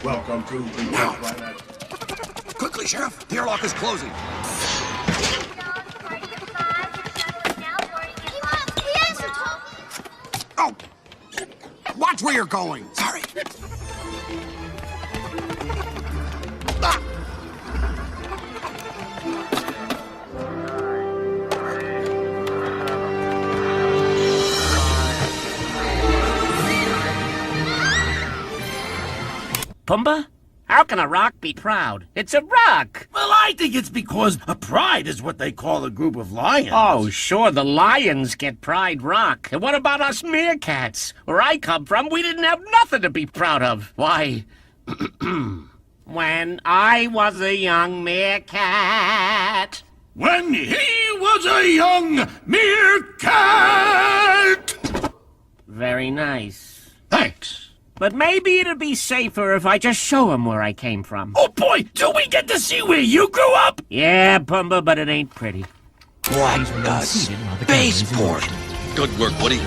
Welcome to Now. Planet. Quickly, Sheriff. The airlock is closing. Oh! Watch where you're going. Sorry. Ah! Pumbaa? How can a rock be proud? It's a rock! Well, I think it's because a pride is what they call a group of lions. Oh, sure, the lions get Pride Rock. And what about us meerkats? Where I come from, we didn't have nothing to be proud of. Why, when I was a young meerkat... When he was a young meerkat! Very nice. Thanks. But maybe it'd be safer if I just show him where I came from. Oh boy, do we get to see where you grew up? Yeah, Pumbaa, but it ain't pretty. What a spaceport! Good work, Woody.